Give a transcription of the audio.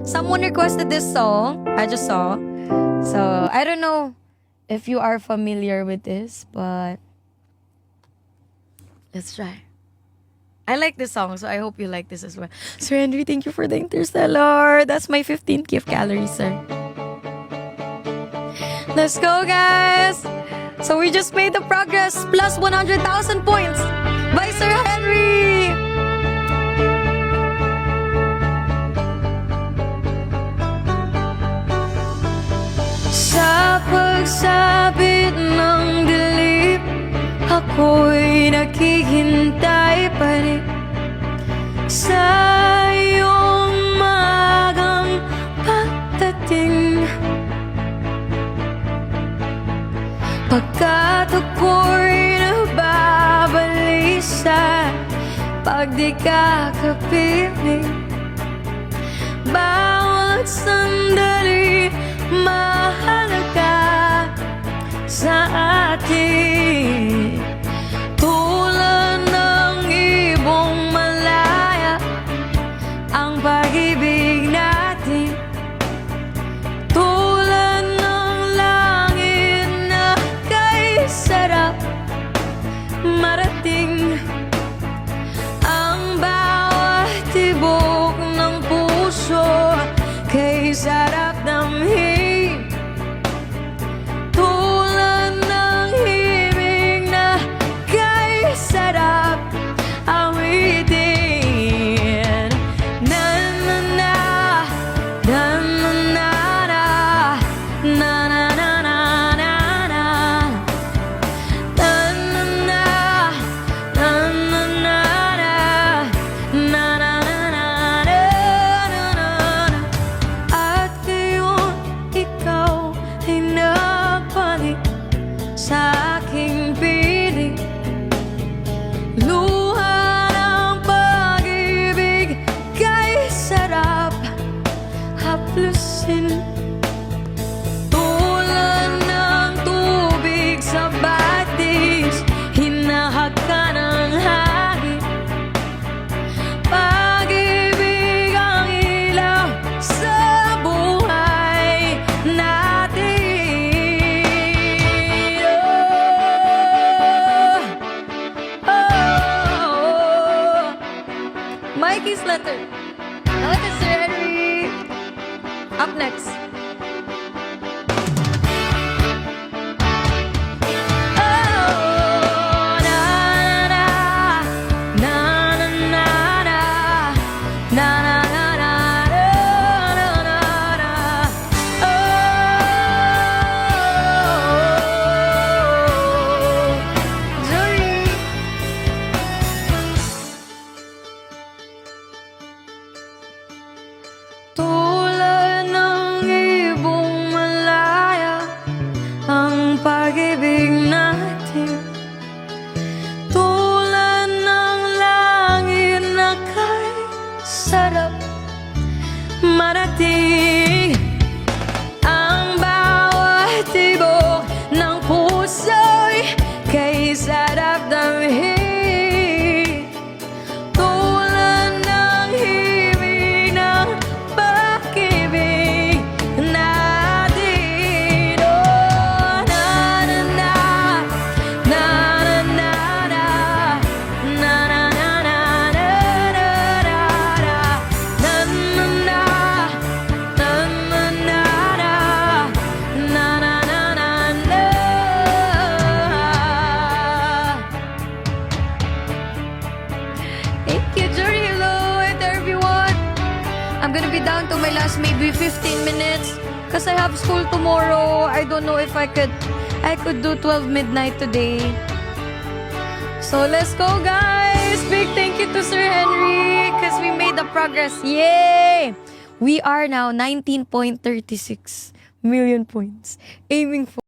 Someone requested this song. I just saw. So, I don't know if you are familiar with this, but let's try. I like this song, so I hope you like this as well. Sir Henry, thank you for the Interstellar. That's my 15th gift calorie, sir. Let's go, guys! So we just made the progress. Plus 100,000 points by Sir Henry! Sa pagsabit ng dilim, ako'y naghihintay pa rin sa iyong magang pagdating. Pagkat ako'y nababalisa pag di ka kapiling. Bawat sandali mahalaga sa atin. Tulad ng ibong malaya ang pag-ibig natin. Tulad ng langit na kay sarap marating. Ang bawat tibok ng puso kay sarap damhin. Tulad ng himig na kay sarap awitin. Na na na, na na na na, na na na na na na, na na na, na na na na, na na na na na. At ngayon ikaw ay nagpanik sa aking piling. Luha ng pag-ibig kay sarap haplusin. Tulad ng tubig sa batis, hinahagka ng hangin. Pag-ibig ang ilaw sa buhay natin. Oh, oh. Mikey's letter. Now it is Sir Henry. Up next. Oh, na na na na na na na na na na na na na. Oh, Jory. Tulad ng ibong malaya ang pag-ibig natin. Tulad ng langit na kay sarap marating. Ang bawat tibok ng puso'y kay sarap damhin. Tulad ng himig ng pag-ibig natin. Oh, na na na, na na na na, na na na na na na na, na na na, na na na na, na na na na na. Thank you, Jory. Hello to everyone. I'm gonna be down to my last maybe 15 minutes because I have school tomorrow. I don't know if I could do 12 midnight today. So let's go, guys. Big thank you to Sir Henry because we made the progress. Yay! We are now 19.36 million points. Aiming for